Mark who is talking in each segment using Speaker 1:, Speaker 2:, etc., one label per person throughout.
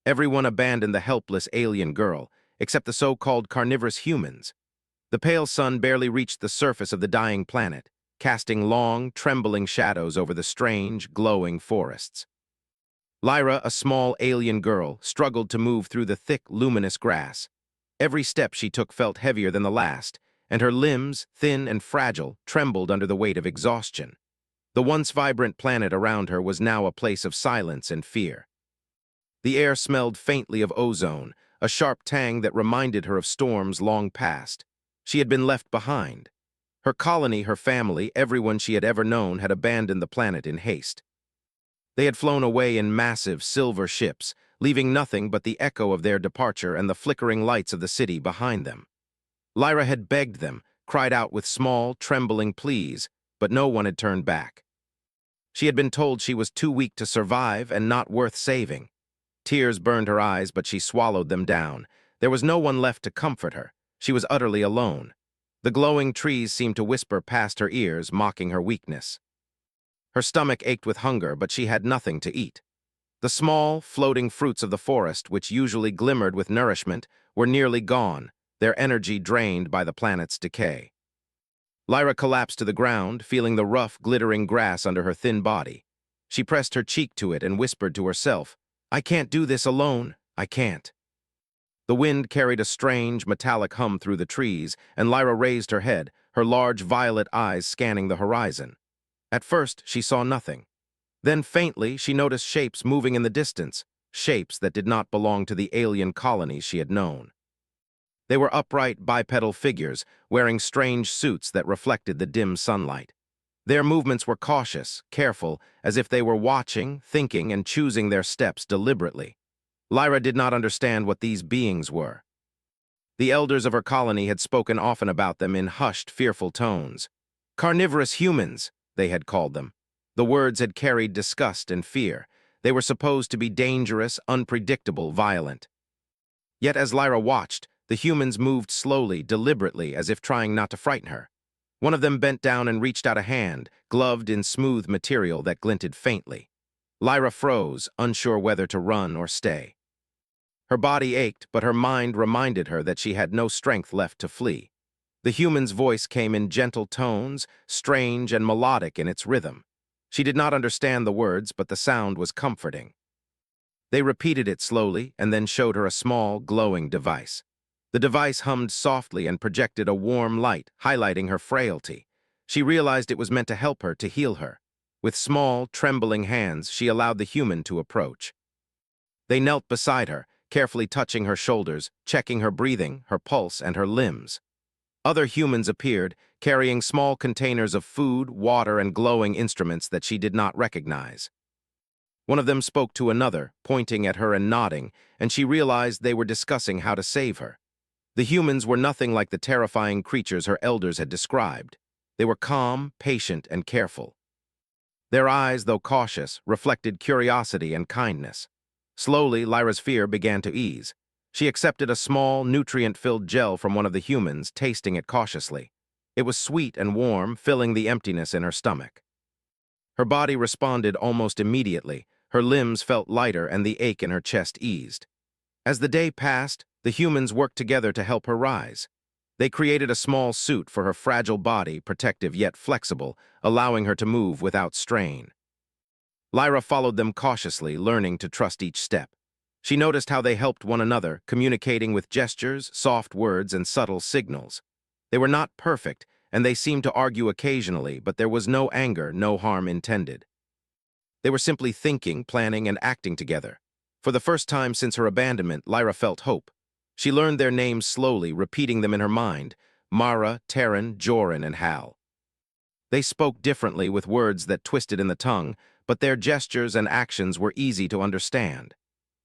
Speaker 1: Everyone abandoned the helpless alien girl, except the so-called carnivorous humans. The pale sun barely reached the surface of the dying planet, casting long, trembling shadows over the strange, glowing forests. Lyra, a small alien girl, struggled to move through the thick, luminous grass. Every step she took felt heavier than the last, and her limbs, thin and fragile, trembled under the weight of exhaustion. The once vibrant planet around her was now a place of silence and fear. The air smelled faintly of ozone, a sharp tang that reminded her of storms long past. She had been left behind. Her colony, her family, everyone she had ever known had abandoned the planet in haste. They had flown away in massive, silver ships, leaving nothing but the echo of their departure and the flickering lights of the city behind them. Lyra had begged them, cried out with small, trembling pleas, but no one had turned back. She had been told she was too weak to survive and not worth saving. Tears burned her eyes, but she swallowed them down. There was no one left to comfort her. She was utterly alone. The glowing trees seemed to whisper past her ears, mocking her weakness. Her stomach ached with hunger, but she had nothing to eat. The small, floating fruits of the forest, which usually glimmered with nourishment, were nearly gone, their energy drained by the planet's decay. Lyra collapsed to the ground, feeling the rough, glittering grass under her thin body. She pressed her cheek to it and whispered to herself, "I can't do this alone. I can't." The wind carried a strange, metallic hum through the trees, and Lyra raised her head, her large violet eyes scanning the horizon. At first, she saw nothing. Then, faintly, she noticed shapes moving in the distance, shapes that did not belong to the alien colonies she had known. They were upright, bipedal figures, wearing strange suits that reflected the dim sunlight. Their movements were cautious, careful, as if they were watching, thinking, and choosing their steps deliberately. Lyra did not understand what these beings were. The elders of her colony had spoken often about them in hushed, fearful tones. Carnivorous humans, they had called them. The words had carried disgust and fear. They were supposed to be dangerous, unpredictable, violent. Yet as Lyra watched, the humans moved slowly, deliberately, as if trying not to frighten her. One of them bent down and reached out a hand, gloved in smooth material that glinted faintly. Lyra froze, unsure whether to run or stay. Her body ached, but her mind reminded her that she had no strength left to flee. The human's voice came in gentle tones, strange and melodic in its rhythm. She did not understand the words, but the sound was comforting. They repeated it slowly and then showed her a small, glowing device. The device hummed softly and projected a warm light, highlighting her frailty. She realized it was meant to help her, to heal her. With small, trembling hands, she allowed the human to approach. They knelt beside her, carefully touching her shoulders, checking her breathing, her pulse, and her limbs. Other humans appeared, carrying small containers of food, water, and glowing instruments that she did not recognize. One of them spoke to another, pointing at her and nodding, and she realized they were discussing how to save her. The humans were nothing like the terrifying creatures her elders had described. They were calm, patient, and careful. Their eyes, though cautious, reflected curiosity and kindness. Slowly, Lyra's fear began to ease. She accepted a small, nutrient-filled gel from one of the humans, tasting it cautiously. It was sweet and warm, filling the emptiness in her stomach. Her body responded almost immediately. Her limbs felt lighter and the ache in her chest eased. As the day passed, the humans worked together to help her rise. They created a small suit for her fragile body, protective yet flexible, allowing her to move without strain. Lyra followed them cautiously, learning to trust each step. She noticed how they helped one another, communicating with gestures, soft words, and subtle signals. They were not perfect, and they seemed to argue occasionally, but there was no anger, no harm intended. They were simply thinking, planning, and acting together. For the first time since her abandonment, Lyra felt hope. She learned their names slowly, repeating them in her mind: Mara, Terran, Joran, and Hal. They spoke differently with words that twisted in the tongue, but their gestures and actions were easy to understand.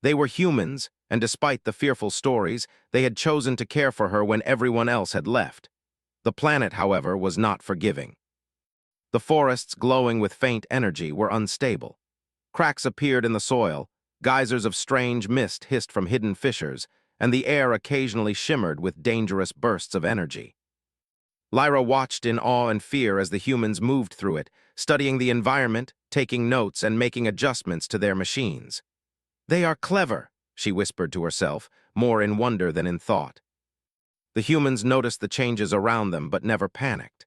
Speaker 1: They were humans, and despite the fearful stories, they had chosen to care for her when everyone else had left. The planet, however, was not forgiving. The forests, glowing with faint energy, were unstable. Cracks appeared in the soil, geysers of strange mist hissed from hidden fissures, and the air occasionally shimmered with dangerous bursts of energy. Lyra watched in awe and fear as the humans moved through it, studying the environment, taking notes, and making adjustments to their machines. "They are clever," she whispered to herself, more in wonder than in thought. The humans noticed the changes around them but never panicked.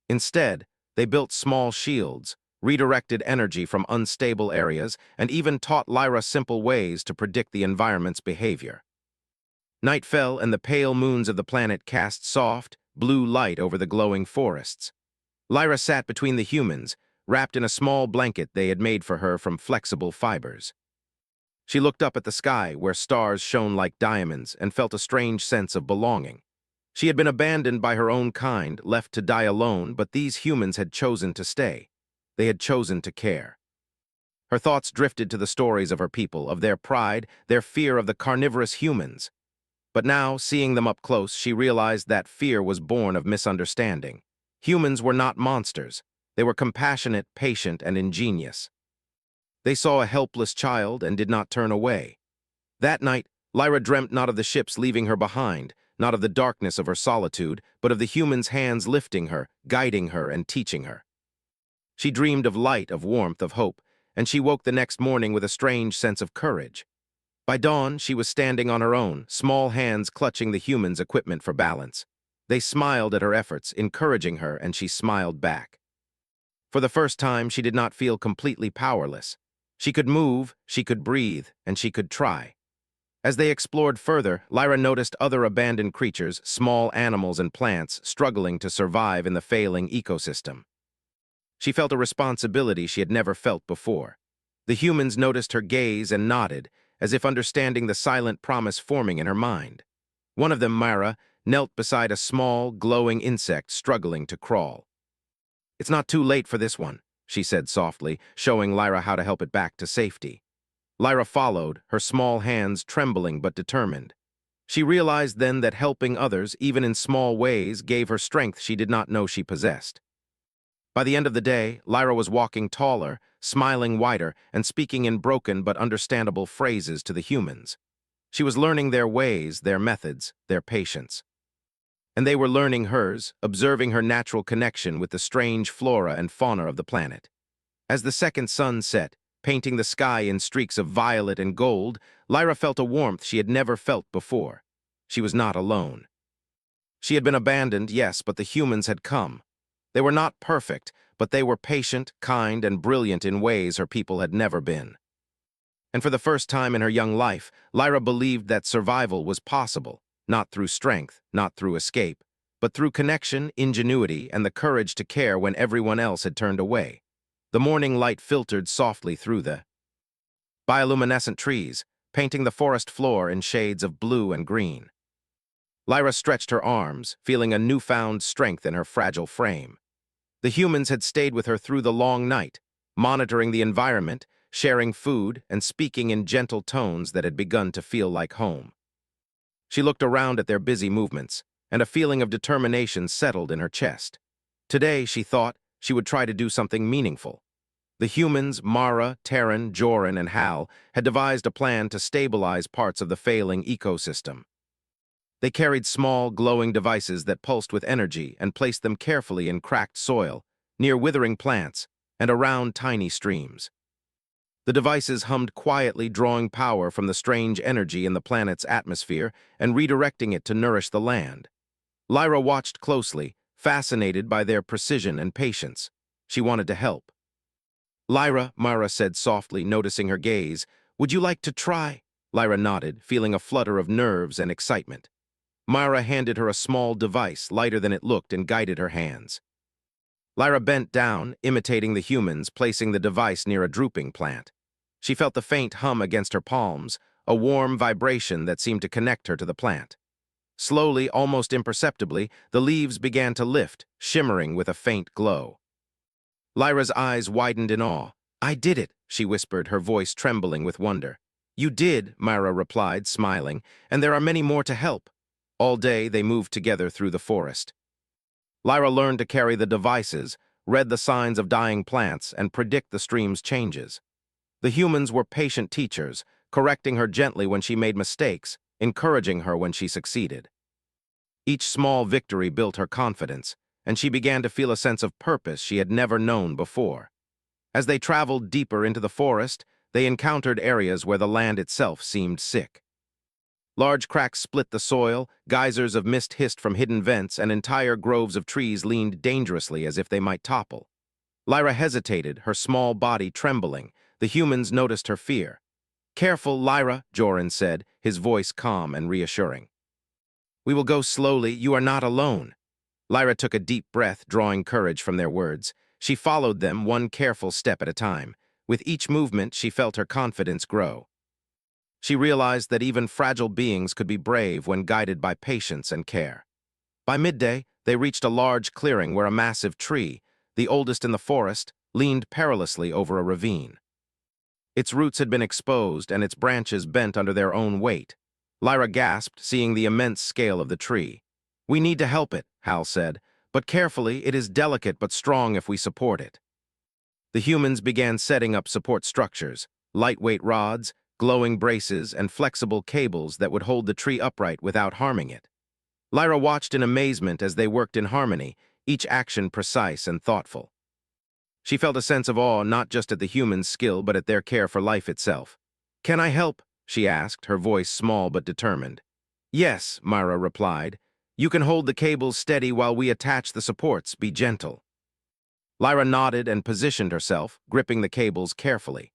Speaker 1: Instead, they built small shields, redirected energy from unstable areas, and even taught Lyra simple ways to predict the environment's behavior. Night fell and the pale moons of the planet cast soft, blue light over the glowing forests. Lyra sat between the humans, wrapped in a small blanket they had made for her from flexible fibers. She looked up at the sky, where stars shone like diamonds, and felt a strange sense of belonging. She had been abandoned by her own kind, left to die alone, but these humans had chosen to stay. They had chosen to care. Her thoughts drifted to the stories of her people, of their pride, their fear of the carnivorous humans. But now, seeing them up close, she realized that fear was born of misunderstanding. Humans were not monsters. They were compassionate, patient, and ingenious. They saw a helpless child and did not turn away. That night, Lyra dreamt not of the ships leaving her behind, not of the darkness of her solitude, but of the humans' hands lifting her, guiding her, and teaching her. She dreamed of light, of warmth, of hope, and she woke the next morning with a strange sense of courage. By dawn, she was standing on her own, small hands clutching the humans' equipment for balance. They smiled at her efforts, encouraging her, and she smiled back. For the first time, she did not feel completely powerless. She could move, she could breathe, and she could try. As they explored further, Lyra noticed other abandoned creatures, small animals and plants, struggling to survive in the failing ecosystem. She felt a responsibility she had never felt before. The humans noticed her gaze and nodded, as if understanding the silent promise forming in her mind. One of them, Myra, knelt beside a small, glowing insect struggling to crawl. "It's not too late for this one," she said softly, showing Lyra how to help it back to safety. Lyra followed, her small hands trembling but determined. She realized then that helping others, even in small ways, gave her strength she did not know she possessed. By the end of the day, Lyra was walking taller, smiling wider, and speaking in broken but understandable phrases to the humans. She was learning their ways, their methods, their patience. And they were learning hers, observing her natural connection with the strange flora and fauna of the planet. As the second sun set, painting the sky in streaks of violet and gold, Lyra felt a warmth she had never felt before. She was not alone. She had been abandoned, yes, but the humans had come. They were not perfect, but they were patient, kind, and brilliant in ways her people had never been. And for the first time in her young life, Lyra believed that survival was possible, not through strength, not through escape, but through connection, ingenuity, and the courage to care when everyone else had turned away. The morning light filtered softly through the bioluminescent trees, painting the forest floor in shades of blue and green. Lyra stretched her arms, feeling a newfound strength in her fragile frame. The humans had stayed with her through the long night, monitoring the environment, sharing food, and speaking in gentle tones that had begun to feel like home. She looked around at their busy movements, and a feeling of determination settled in her chest. Today, she thought, she would try to do something meaningful. The humans, Mara, Terran, Joran, and Hal, had devised a plan to stabilize parts of the failing ecosystem. They carried small, glowing devices that pulsed with energy and placed them carefully in cracked soil, near withering plants, and around tiny streams. The devices hummed quietly, drawing power from the strange energy in the planet's atmosphere and redirecting it to nourish the land. Lyra watched closely, fascinated by their precision and patience. She wanted to help. "Lyra," Mara said softly, noticing her gaze, "would you like to try?" Lyra nodded, feeling a flutter of nerves and excitement. Myra handed her a small device, lighter than it looked, and guided her hands. Lyra bent down, imitating the humans, placing the device near a drooping plant. She felt the faint hum against her palms, a warm vibration that seemed to connect her to the plant. Slowly, almost imperceptibly, the leaves began to lift, shimmering with a faint glow. Lyra's eyes widened in awe. "I did it," she whispered, her voice trembling with wonder. "You did," Myra replied, smiling, "and there are many more to help." All day, they moved together through the forest. Lyra learned to carry the devices, read the signs of dying plants, and predict the stream's changes. The humans were patient teachers, correcting her gently when she made mistakes, encouraging her when she succeeded. Each small victory built her confidence, and she began to feel a sense of purpose she had never known before. As they traveled deeper into the forest, they encountered areas where the land itself seemed sick. Large cracks split the soil, geysers of mist hissed from hidden vents, and entire groves of trees leaned dangerously as if they might topple. Lyra hesitated, her small body trembling. The humans noticed her fear. "Careful, Lyra," Joran said, his voice calm and reassuring. "We will go slowly, you are not alone." Lyra took a deep breath, drawing courage from their words. She followed them, one careful step at a time. With each movement, she felt her confidence grow. She realized that even fragile beings could be brave when guided by patience and care. By midday, they reached a large clearing where a massive tree, the oldest in the forest, leaned perilously over a ravine. Its roots had been exposed and its branches bent under their own weight. Lyra gasped, seeing the immense scale of the tree. "We need to help it," Hal said, "but carefully. It is delicate but strong if we support it." The humans began setting up support structures, lightweight rods, glowing braces, and flexible cables that would hold the tree upright without harming it. Lyra watched in amazement as they worked in harmony, each action precise and thoughtful. She felt a sense of awe not just at the humans' skill but at their care for life itself. "Can I help?" she asked, her voice small but determined. "Yes," Myra replied. "You can hold the cables steady while we attach the supports. Be gentle." Lyra nodded and positioned herself, gripping the cables carefully.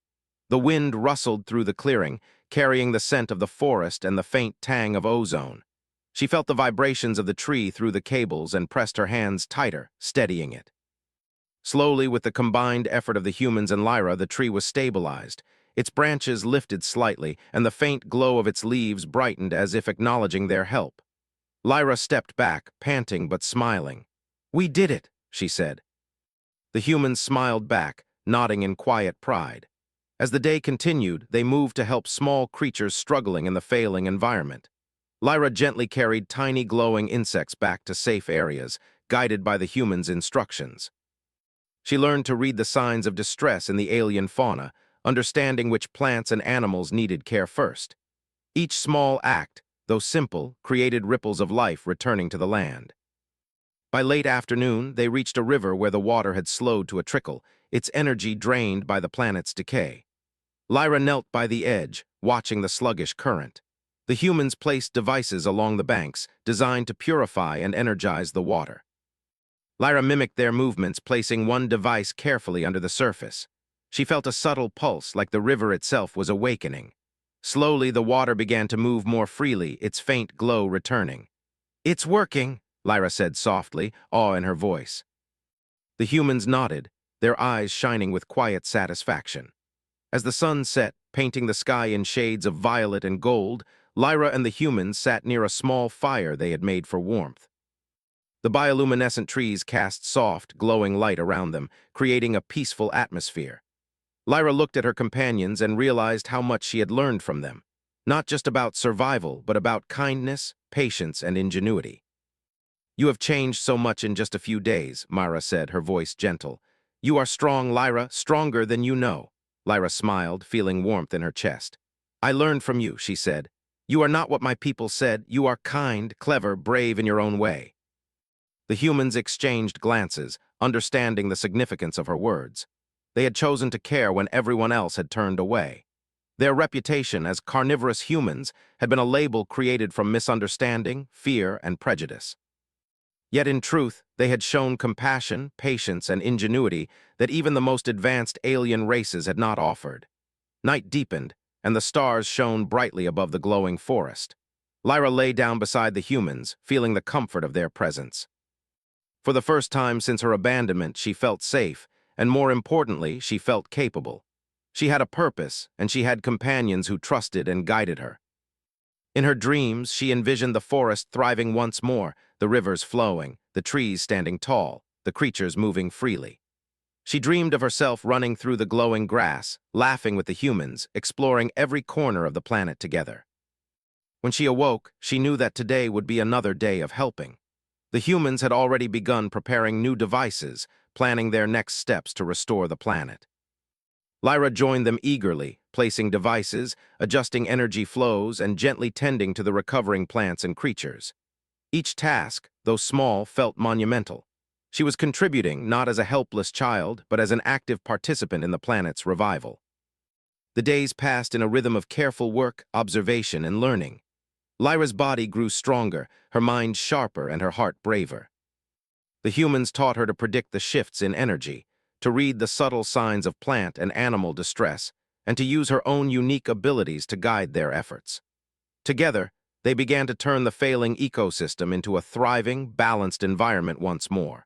Speaker 1: The wind rustled through the clearing, carrying the scent of the forest and the faint tang of ozone. She felt the vibrations of the tree through the cables and pressed her hands tighter, steadying it. Slowly, with the combined effort of the humans and Lyra, the tree was stabilized. Its branches lifted slightly, and the faint glow of its leaves brightened as if acknowledging their help. Lyra stepped back, panting but smiling. "We did it," she said. The humans smiled back, nodding in quiet pride. As the day continued, they moved to help small creatures struggling in the failing environment. Lyra gently carried tiny glowing insects back to safe areas, guided by the humans' instructions. She learned to read the signs of distress in the alien fauna, understanding which plants and animals needed care first. Each small act, though simple, created ripples of life returning to the land. By late afternoon, they reached a river where the water had slowed to a trickle, its energy drained by the planet's decay. Lyra knelt by the edge, watching the sluggish current. The humans placed devices along the banks, designed to purify and energize the water. Lyra mimicked their movements, placing one device carefully under the surface. She felt a subtle pulse, like the river itself was awakening. Slowly, the water began to move more freely, its faint glow returning. "It's working," Lyra said softly, awe in her voice. The humans nodded, their eyes shining with quiet satisfaction. As the sun set, painting the sky in shades of violet and gold, Lyra and the humans sat near a small fire they had made for warmth. The bioluminescent trees cast soft, glowing light around them, creating a peaceful atmosphere. Lyra looked at her companions and realized how much she had learned from them, not just about survival, but about kindness, patience, and ingenuity. "You have changed so much in just a few days," Myra said, her voice gentle. "You are strong, Lyra, stronger than you know." Lyra smiled, feeling warmth in her chest. "I learned from you," she said. "You are not what my people said. You are kind, clever, brave in your own way." The humans exchanged glances, understanding the significance of her words. They had chosen to care when everyone else had turned away. Their reputation as carnivorous humans had been a label created from misunderstanding, fear, and prejudice. Yet in truth, they had shown compassion, patience, and ingenuity that even the most advanced alien races had not offered. Night deepened, and the stars shone brightly above the glowing forest. Lyra lay down beside the humans, feeling the comfort of their presence. For the first time since her abandonment, she felt safe, and more importantly, she felt capable. She had a purpose, and she had companions who trusted and guided her. In her dreams, she envisioned the forest thriving once more, the rivers flowing, the trees standing tall, the creatures moving freely. She dreamed of herself running through the glowing grass, laughing with the humans, exploring every corner of the planet together. When she awoke, she knew that today would be another day of helping. The humans had already begun preparing new devices, planning their next steps to restore the planet. Lyra joined them eagerly, placing devices, adjusting energy flows, and gently tending to the recovering plants and creatures. Each task, though small, felt monumental. She was contributing not as a helpless child, but as an active participant in the planet's revival. The days passed in a rhythm of careful work, observation, and learning. Lyra's body grew stronger, her mind sharper, and her heart braver. The humans taught her to predict the shifts in energy, to read the subtle signs of plant and animal distress, and to use her own unique abilities to guide their efforts. Together, they began to turn the failing ecosystem into a thriving, balanced environment once more.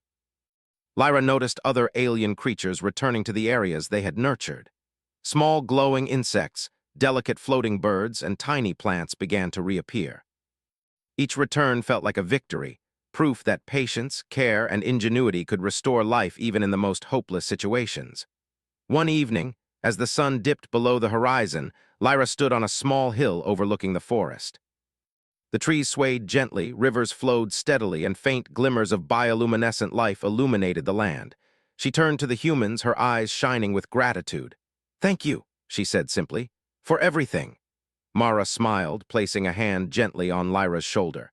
Speaker 1: Lyra noticed other alien creatures returning to the areas they had nurtured. Small glowing insects, delicate floating birds, and tiny plants began to reappear. Each return felt like a victory, proof that patience, care, and ingenuity could restore life even in the most hopeless situations. One evening, as the sun dipped below the horizon, Lyra stood on a small hill overlooking the forest. The trees swayed gently, rivers flowed steadily, and faint glimmers of bioluminescent life illuminated the land. She turned to the humans, her eyes shining with gratitude. "Thank you," she said simply, "for everything." Mara smiled, placing a hand gently on Lyra's shoulder.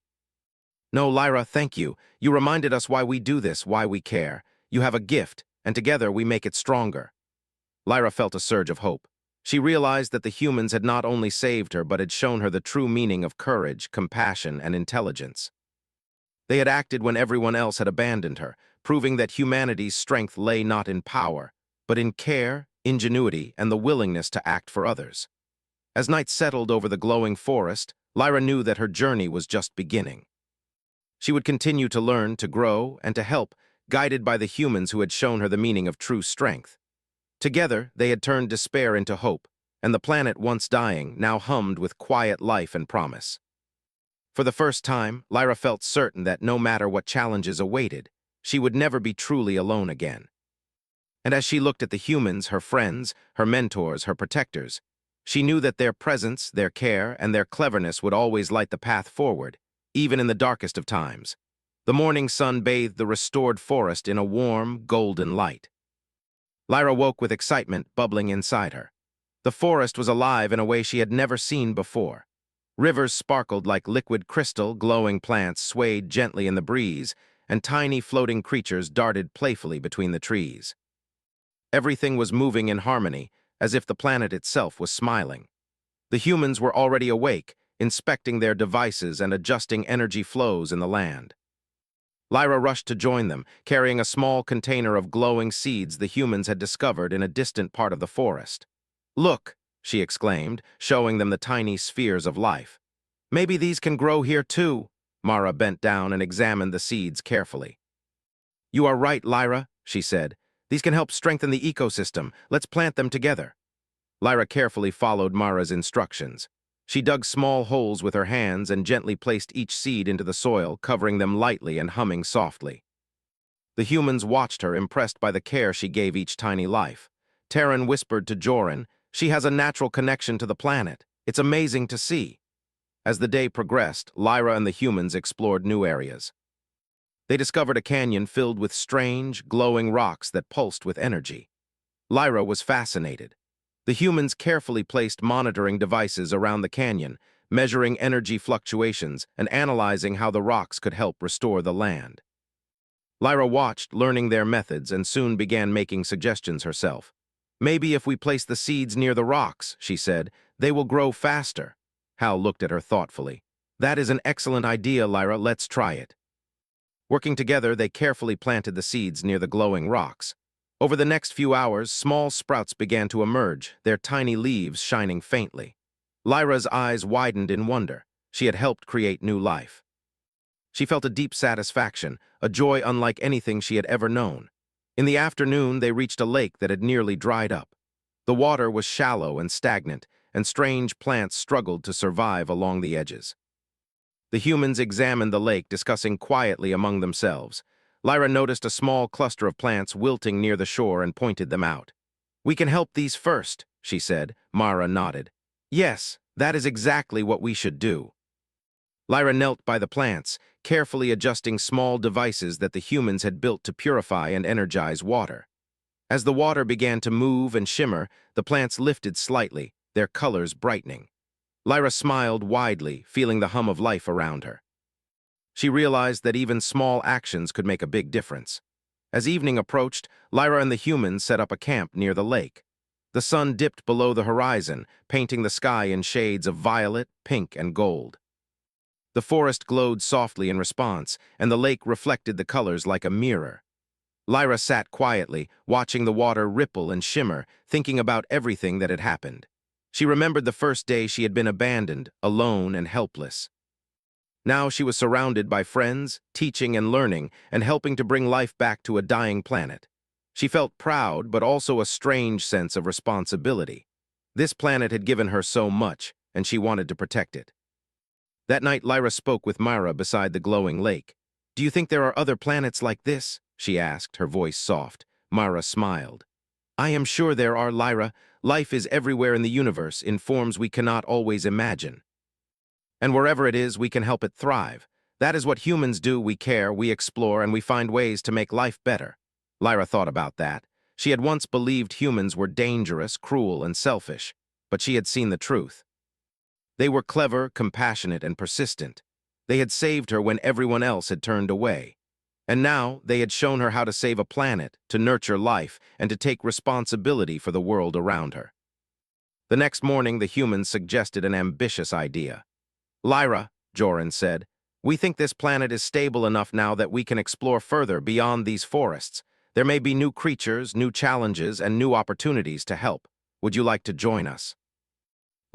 Speaker 1: "No, Lyra, thank you. You reminded us why we do this, why we care. You have a gift, and together we make it stronger." Lyra felt a surge of hope. She realized that the humans had not only saved her, but had shown her the true meaning of courage, compassion, and intelligence. They had acted when everyone else had abandoned her, proving that humanity's strength lay not in power, but in care, ingenuity, and the willingness to act for others. As night settled over the glowing forest, Lyra knew that her journey was just beginning. She would continue to learn, to grow, and to help, guided by the humans who had shown her the meaning of true strength. Together, they had turned despair into hope, and the planet, once dying, now hummed with quiet life and promise. For the first time, Lyra felt certain that no matter what challenges awaited, she would never be truly alone again. And as she looked at the humans, her friends, her mentors, her protectors, she knew that their presence, their care, and their cleverness would always light the path forward, even in the darkest of times. The morning sun bathed the restored forest in a warm, golden light. Lyra woke with excitement bubbling inside her. The forest was alive in a way she had never seen before. Rivers sparkled like liquid crystal, glowing plants swayed gently in the breeze, and tiny floating creatures darted playfully between the trees. Everything was moving in harmony, as if the planet itself was smiling. The humans were already awake, inspecting their devices and adjusting energy flows in the land. Lyra rushed to join them, carrying a small container of glowing seeds the humans had discovered in a distant part of the forest. "Look," she exclaimed, showing them the tiny spheres of life. "Maybe these can grow here too." Mara bent down and examined the seeds carefully. "You are right, Lyra," she said. "These can help strengthen the ecosystem. Let's plant them together." Lyra carefully followed Mara's instructions. She dug small holes with her hands and gently placed each seed into the soil, covering them lightly and humming softly. The humans watched her, impressed by the care she gave each tiny life. Terran whispered to Joran, "She has a natural connection to the planet. It's amazing to see." As the day progressed, Lyra and the humans explored new areas. They discovered a canyon filled with strange, glowing rocks that pulsed with energy. Lyra was fascinated. The humans carefully placed monitoring devices around the canyon, measuring energy fluctuations and analyzing how the rocks could help restore the land. Lyra watched, learning their methods, and soon began making suggestions herself. "Maybe if we place the seeds near the rocks," she said, "they will grow faster." Hal looked at her thoughtfully. "That is an excellent idea, Lyra. Let's try it." Working together, they carefully planted the seeds near the glowing rocks. Over the next few hours, small sprouts began to emerge, their tiny leaves shining faintly. Lyra's eyes widened in wonder. She had helped create new life. She felt a deep satisfaction, a joy unlike anything she had ever known. In the afternoon, they reached a lake that had nearly dried up. The water was shallow and stagnant, and strange plants struggled to survive along the edges. The humans examined the lake, discussing quietly among themselves. Lyra noticed a small cluster of plants wilting near the shore and pointed them out. "We can help these first," she said. Mara nodded. "Yes, that is exactly what we should do." Lyra knelt by the plants, carefully adjusting small devices that the humans had built to purify and energize water. As the water began to move and shimmer, the plants lifted slightly, their colors brightening. Lyra smiled widely, feeling the hum of life around her. She realized that even small actions could make a big difference. As evening approached, Lyra and the humans set up a camp near the lake. The sun dipped below the horizon, painting the sky in shades of violet, pink, and gold. The forest glowed softly in response, and the lake reflected the colors like a mirror. Lyra sat quietly, watching the water ripple and shimmer, thinking about everything that had happened. She remembered the first day she had been abandoned, alone and helpless. Now she was surrounded by friends, teaching and learning, and helping to bring life back to a dying planet. She felt proud, but also a strange sense of responsibility. This planet had given her so much, and she wanted to protect it. That night, Lyra spoke with Myra beside the glowing lake. "Do you think there are other planets like this?" she asked, her voice soft. Myra smiled. "I am sure there are, Lyra. Life is everywhere in the universe, in forms we cannot always imagine. And wherever it is, we can help it thrive. That is what humans do. We care, we explore, and we find ways to make life better." Lyra thought about that. She had once believed humans were dangerous, cruel, and selfish, but she had seen the truth. They were clever, compassionate, and persistent. They had saved her when everyone else had turned away. And now they had shown her how to save a planet, to nurture life, and to take responsibility for the world around her. The next morning, the humans suggested an ambitious idea. "Lyra," Joran said, "we think this planet is stable enough now that we can explore further beyond these forests. There may be new creatures, new challenges, and new opportunities to help. Would you like to join us?"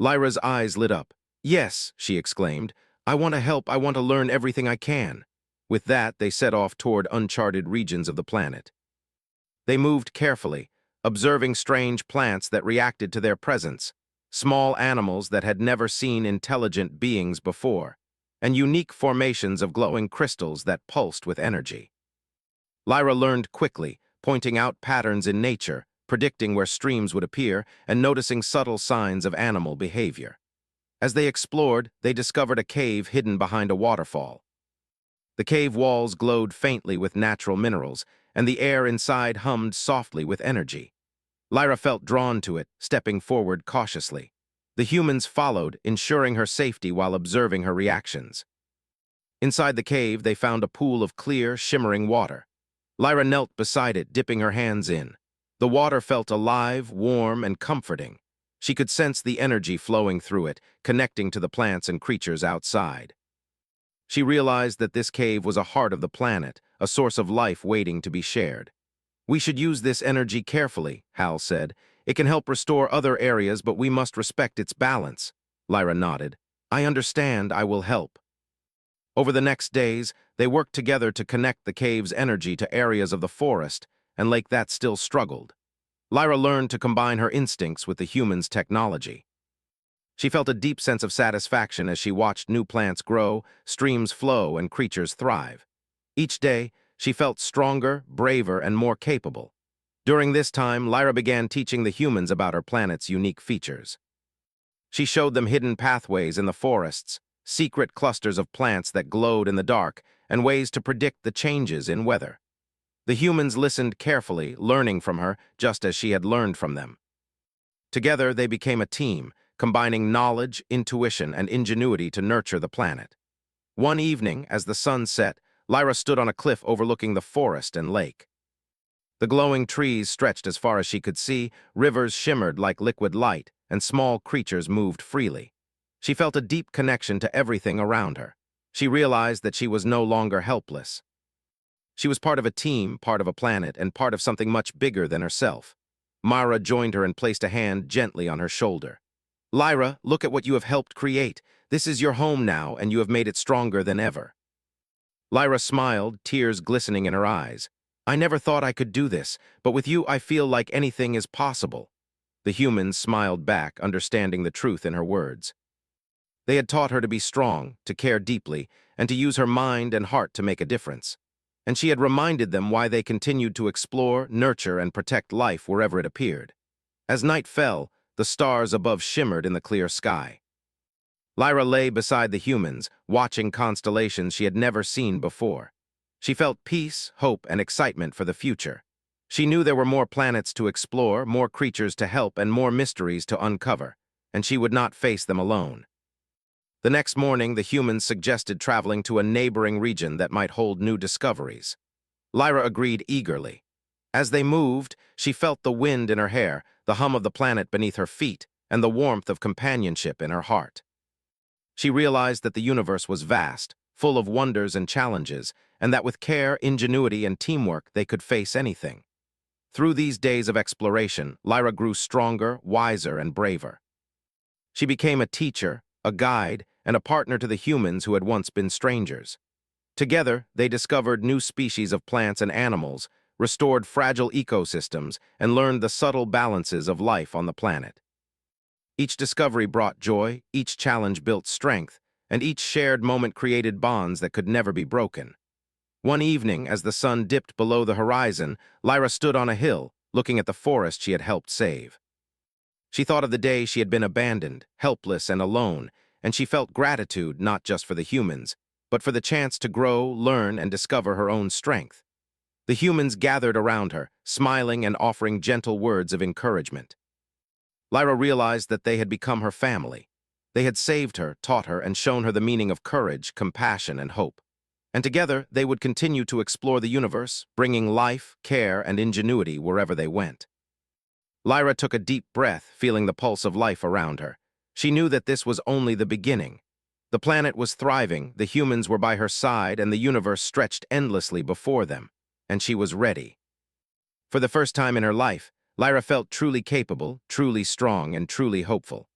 Speaker 1: Lyra's eyes lit up. "Yes," she exclaimed. "I want to help. I want to learn everything I can." With that, they set off toward uncharted regions of the planet. They moved carefully, observing strange plants that reacted to their presence, small animals that had never seen intelligent beings before, and unique formations of glowing crystals that pulsed with energy. Lyra learned quickly, pointing out patterns in nature, predicting where streams would appear, and noticing subtle signs of animal behavior. As they explored, they discovered a cave hidden behind a waterfall. The cave walls glowed faintly with natural minerals, and the air inside hummed softly with energy. Lyra felt drawn to it, stepping forward cautiously. The humans followed, ensuring her safety while observing her reactions. Inside the cave, they found a pool of clear, shimmering water. Lyra knelt beside it, dipping her hands in. The water felt alive, warm, and comforting. She could sense the energy flowing through it, connecting to the plants and creatures outside. She realized that this cave was a heart of the planet, a source of life waiting to be shared. "We should use this energy carefully," Hal said. "It can help restore other areas, but we must respect its balance." Lyra nodded. "I understand. I will help." Over the next days, they worked together to connect the cave's energy to areas of the forest and lake that still struggled. Lyra learned to combine her instincts with the human's technology. She felt a deep sense of satisfaction as she watched new plants grow, streams flow, and creatures thrive. Each day, she felt stronger, braver, and more capable. During this time, Lyra began teaching the humans about her planet's unique features. She showed them hidden pathways in the forests, secret clusters of plants that glowed in the dark, and ways to predict the changes in weather. The humans listened carefully, learning from her just as she had learned from them. Together, they became a team, combining knowledge, intuition, and ingenuity to nurture the planet. One evening, as the sun set, Lyra stood on a cliff overlooking the forest and lake. The glowing trees stretched as far as she could see, rivers shimmered like liquid light, and small creatures moved freely. She felt a deep connection to everything around her. She realized that she was no longer helpless. She was part of a team, part of a planet, and part of something much bigger than herself. Mara joined her and placed a hand gently on her shoulder. "Lyra, look at what you have helped create. This is your home now, and you have made it stronger than ever." Lyra smiled, tears glistening in her eyes. "I never thought I could do this, but with you I feel like anything is possible." The humans smiled back, understanding the truth in her words. They had taught her to be strong, to care deeply, and to use her mind and heart to make a difference. And she had reminded them why they continued to explore, nurture, and protect life wherever it appeared. As night fell, the stars above shimmered in the clear sky. Lyra lay beside the humans, watching constellations she had never seen before. She felt peace, hope, and excitement for the future. She knew there were more planets to explore, more creatures to help, and more mysteries to uncover, and she would not face them alone. The next morning, the humans suggested traveling to a neighboring region that might hold new discoveries. Lyra agreed eagerly. As they moved, she felt the wind in her hair, the hum of the planet beneath her feet, and the warmth of companionship in her heart. She realized that the universe was vast, full of wonders and challenges, and that with care, ingenuity, and teamwork they could face anything. Through these days of exploration, Lyra grew stronger, wiser, and braver. She became a teacher, a guide, and a partner to the humans who had once been strangers. Together, they discovered new species of plants and animals, restored fragile ecosystems, and learned the subtle balances of life on the planet. Each discovery brought joy, each challenge built strength, and each shared moment created bonds that could never be broken. One evening, as the sun dipped below the horizon, Lyra stood on a hill, looking at the forest she had helped save. She thought of the day she had been abandoned, helpless and alone, and she felt gratitude not just for the humans, but for the chance to grow, learn, and discover her own strength. The humans gathered around her, smiling and offering gentle words of encouragement. Lyra realized that they had become her family. They had saved her, taught her, and shown her the meaning of courage, compassion, and hope. And together, they would continue to explore the universe, bringing life, care, and ingenuity wherever they went. Lyra took a deep breath, feeling the pulse of life around her. She knew that this was only the beginning. The planet was thriving, the humans were by her side, and the universe stretched endlessly before them. And she was ready. For the first time in her life, Lyra felt truly capable, truly strong, and truly hopeful.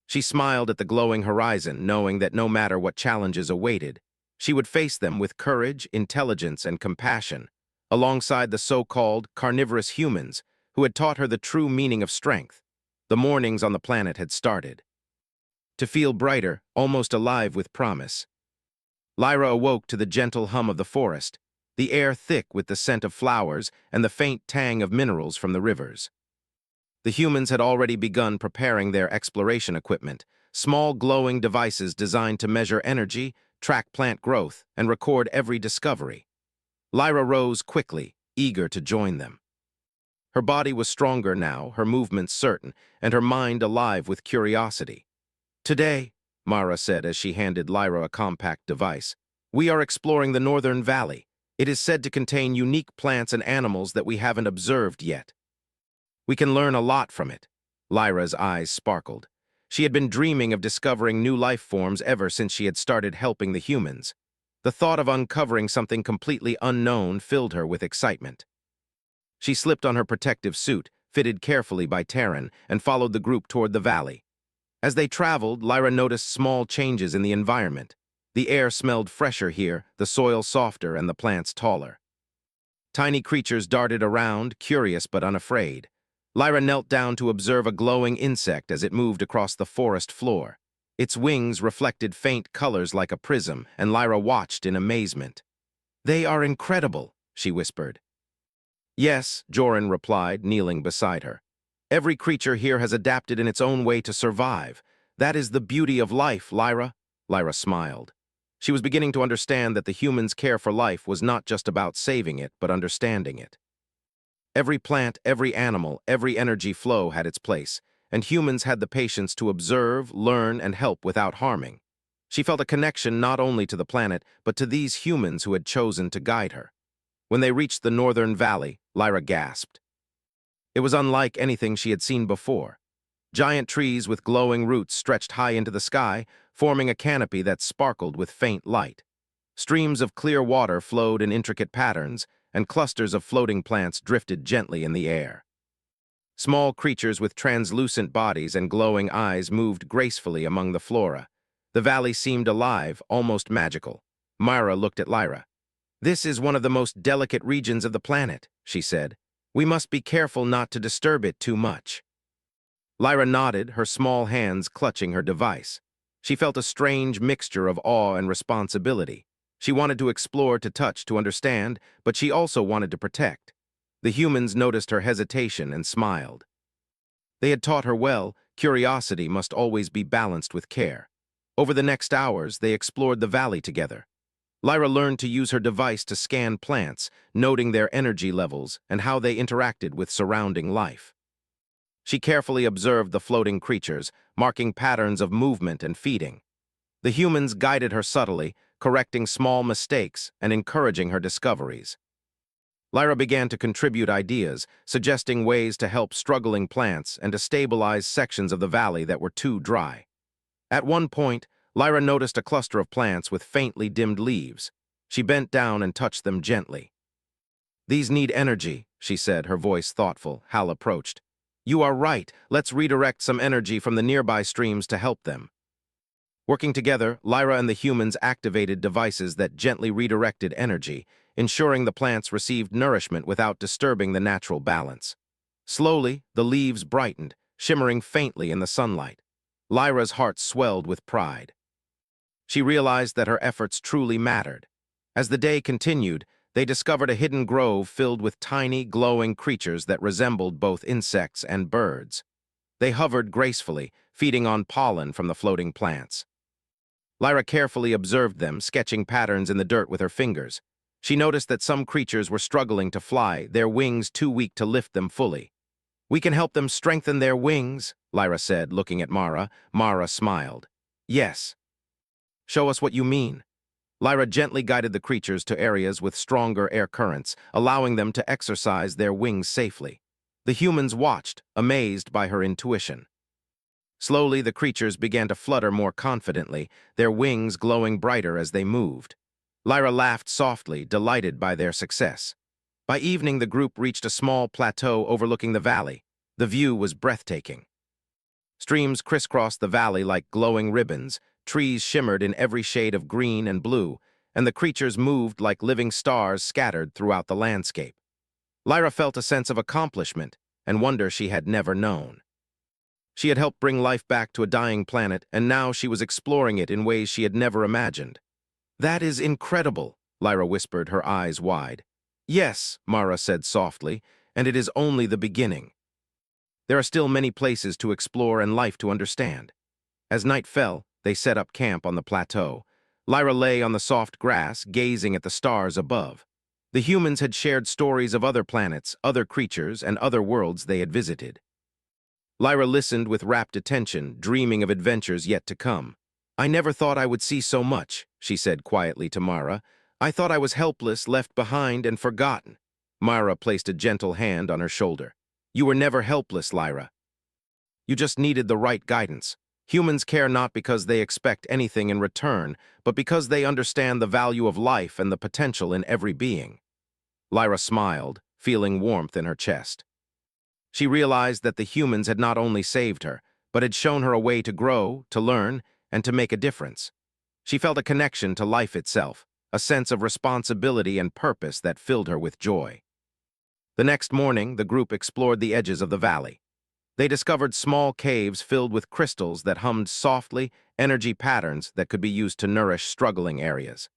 Speaker 1: She smiled at the glowing horizon, knowing that no matter what challenges awaited, she would face them with courage, intelligence, and compassion, alongside the so-called carnivorous humans who had taught her the true meaning of strength. The mornings on the planet had started to feel brighter, almost alive with promise. Lyra awoke to the gentle hum of the forest, the air thick with the scent of flowers and the faint tang of minerals from the rivers. The humans had already begun preparing their exploration equipment, small glowing devices designed to measure energy, track plant growth, and record every discovery. Lyra rose quickly, eager to join them. Her body was stronger now, her movements certain, and her mind alive with curiosity. "Today," Mara said as she handed Lyra a compact device, "we are exploring the Northern Valley. It is said to contain unique plants and animals that we haven't observed yet. We can learn a lot from it." Lyra's eyes sparkled. She had been dreaming of discovering new life forms ever since she had started helping the humans. The thought of uncovering something completely unknown filled her with excitement. She slipped on her protective suit, fitted carefully by Terran, and followed the group toward the valley. As they traveled, Lyra noticed small changes in the environment. The air smelled fresher here, the soil softer, and the plants taller. Tiny creatures darted around, curious but unafraid. Lyra knelt down to observe a glowing insect as it moved across the forest floor. Its wings reflected faint colors like a prism, and Lyra watched in amazement. "They are incredible," she whispered. "Yes," Joran replied, kneeling beside her. "Every creature here has adapted in its own way to survive. That is the beauty of life, Lyra." Lyra smiled. She was beginning to understand that the humans' care for life was not just about saving it, but understanding it. Every plant, every animal, every energy flow had its place, and humans had the patience to observe, learn, and help without harming. She felt a connection not only to the planet, but to these humans who had chosen to guide her. When they reached the Northern Valley, Lyra gasped. It was unlike anything she had seen before. Giant trees with glowing roots stretched high into the sky, forming a canopy that sparkled with faint light. Streams of clear water flowed in intricate patterns, and clusters of floating plants drifted gently in the air. Small creatures with translucent bodies and glowing eyes moved gracefully among the flora. The valley seemed alive, almost magical. Myra looked at Lyra. "This is one of the most delicate regions of the planet," she said. "We must be careful not to disturb it too much." Lyra nodded, her small hands clutching her device. She felt a strange mixture of awe and responsibility. She wanted to explore, to touch, to understand, but she also wanted to protect. The humans noticed her hesitation and smiled. They had taught her well, curiosity must always be balanced with care. Over the next hours, they explored the valley together. Lyra learned to use her device to scan plants, noting their energy levels and how they interacted with surrounding life. She carefully observed the floating creatures, marking patterns of movement and feeding. The humans guided her subtly, correcting small mistakes and encouraging her discoveries. Lyra began to contribute ideas, suggesting ways to help struggling plants and to stabilize sections of the valley that were too dry. At one point, Lyra noticed a cluster of plants with faintly dimmed leaves. She bent down and touched them gently. "These need energy," she said, her voice thoughtful. Hal approached. "You are right. Let's redirect some energy from the nearby streams to help them." Working together, Lyra and the humans activated devices that gently redirected energy, ensuring the plants received nourishment without disturbing the natural balance. Slowly, the leaves brightened, shimmering faintly in the sunlight. Lyra's heart swelled with pride. She realized that her efforts truly mattered. As the day continued, they discovered a hidden grove filled with tiny, glowing creatures that resembled both insects and birds. They hovered gracefully, feeding on pollen from the floating plants. Lyra carefully observed them, sketching patterns in the dirt with her fingers. She noticed that some creatures were struggling to fly, their wings too weak to lift them fully. "We can help them strengthen their wings," Lyra said, looking at Mara. Mara smiled. "Yes." "Show us what you mean." Lyra gently guided the creatures to areas with stronger air currents, allowing them to exercise their wings safely. The humans watched, amazed by her intuition. Slowly, the creatures began to flutter more confidently, their wings glowing brighter as they moved. Lyra laughed softly, delighted by their success. By evening, the group reached a small plateau overlooking the valley. The view was breathtaking. Streams crisscrossed the valley like glowing ribbons, trees shimmered in every shade of green and blue, and the creatures moved like living stars scattered throughout the landscape. Lyra felt a sense of accomplishment and wonder she had never known. She had helped bring life back to a dying planet, and now she was exploring it in ways she had never imagined. "That is incredible," Lyra whispered, her eyes wide. "Yes," Mara said softly, "and it is only the beginning. There are still many places to explore and life to understand." As night fell, they set up camp on the plateau. Lyra lay on the soft grass, gazing at the stars above. The humans had shared stories of other planets, other creatures, and other worlds they had visited. Lyra listened with rapt attention, dreaming of adventures yet to come. "I never thought I would see so much," she said quietly to Mara. "I thought I was helpless, left behind, and forgotten." Mara placed a gentle hand on her shoulder. "You were never helpless, Lyra. You just needed the right guidance. Humans care not because they expect anything in return, but because they understand the value of life and the potential in every being." Lyra smiled, feeling warmth in her chest. She realized that the humans had not only saved her, but had shown her a way to grow, to learn, and to make a difference. She felt a connection to life itself, a sense of responsibility and purpose that filled her with joy. The next morning, the group explored the edges of the valley. They discovered small caves filled with crystals that hummed softly, energy patterns that could be used to nourish struggling areas.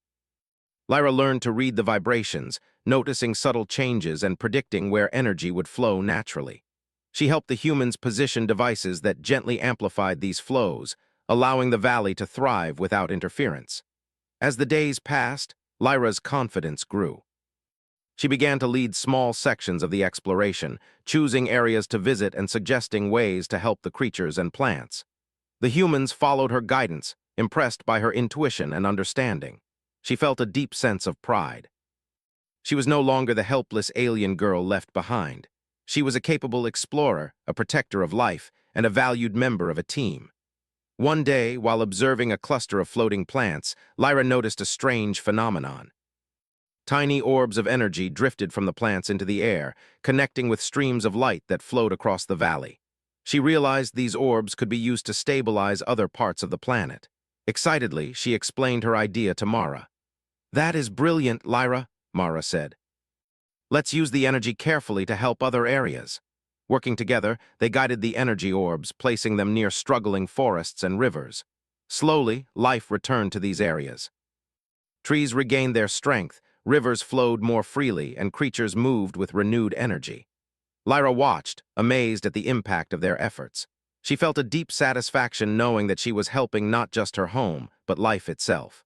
Speaker 1: Lyra learned to read the vibrations, noticing subtle changes and predicting where energy would flow naturally. She helped the humans position devices that gently amplified these flows, allowing the valley to thrive without interference. As the days passed, Lyra's confidence grew. She began to lead small sections of the exploration, choosing areas to visit and suggesting ways to help the creatures and plants. The humans followed her guidance, impressed by her intuition and understanding. She felt a deep sense of pride. She was no longer the helpless alien girl left behind. She was a capable explorer, a protector of life, and a valued member of a team. One day, while observing a cluster of floating plants, Lyra noticed a strange phenomenon. Tiny orbs of energy drifted from the plants into the air, connecting with streams of light that flowed across the valley. She realized these orbs could be used to stabilize other parts of the planet. Excitedly, she explained her idea to Mara. "That is brilliant, Lyra," Mara said. "Let's use the energy carefully to help other areas." Working together, they guided the energy orbs, placing them near struggling forests and rivers. Slowly, life returned to these areas. Trees regained their strength, rivers flowed more freely, and creatures moved with renewed energy. Lyra watched, amazed at the impact of their efforts. She felt a deep satisfaction knowing that she was helping not just her home, but life itself.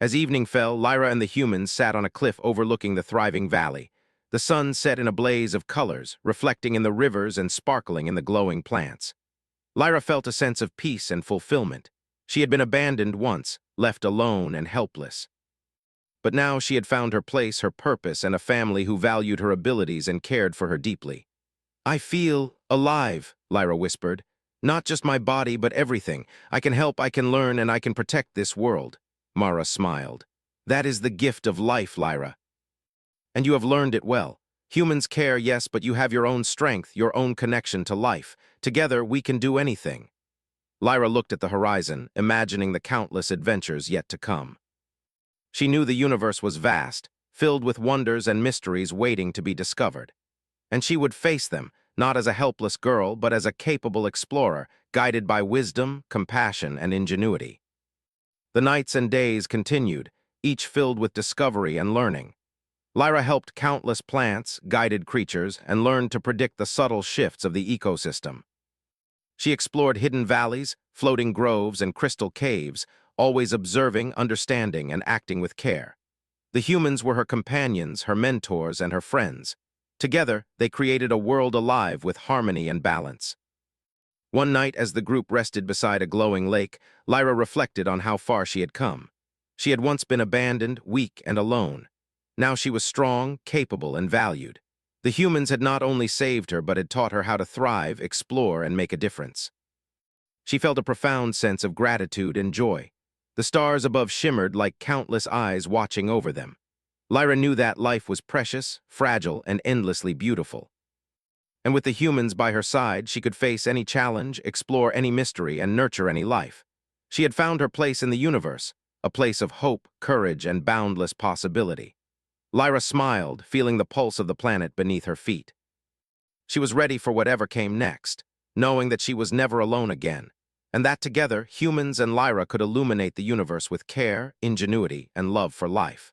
Speaker 1: As evening fell, Lyra and the humans sat on a cliff overlooking the thriving valley. The sun set in a blaze of colors, reflecting in the rivers and sparkling in the glowing plants. Lyra felt a sense of peace and fulfillment. She had been abandoned once, left alone and helpless. But now she had found her place, her purpose, and a family who valued her abilities and cared for her deeply. "I feel alive," Lyra whispered. "Not just my body, but everything. I can help, I can learn, and I can protect this world." Mara smiled. "That is the gift of life, Lyra. And you have learned it well. Humans care, yes, but you have your own strength, your own connection to life. Together, we can do anything." Lyra looked at the horizon, imagining the countless adventures yet to come. She knew the universe was vast, filled with wonders and mysteries waiting to be discovered. And she would face them, not as a helpless girl, but as a capable explorer, guided by wisdom, compassion, and ingenuity. The nights and days continued, each filled with discovery and learning. Lyra helped countless plants, guided creatures, and learned to predict the subtle shifts of the ecosystem. She explored hidden valleys, floating groves, and crystal caves, always observing, understanding, and acting with care. The humans were her companions, her mentors, and her friends. Together, they created a world alive with harmony and balance. One night, as the group rested beside a glowing lake, Lyra reflected on how far she had come. She had once been abandoned, weak, and alone. Now she was strong, capable, and valued. The humans had not only saved her, but had taught her how to thrive, explore, and make a difference. She felt a profound sense of gratitude and joy. The stars above shimmered like countless eyes watching over them. Lyra knew that life was precious, fragile, and endlessly beautiful. And with the humans by her side, she could face any challenge, explore any mystery, and nurture any life. She had found her place in the universe, a place of hope, courage, and boundless possibility. Lyra smiled, feeling the pulse of the planet beneath her feet. She was ready for whatever came next, knowing that she was never alone again, and that together, humans and Lyra could illuminate the universe with care, ingenuity, and love for life.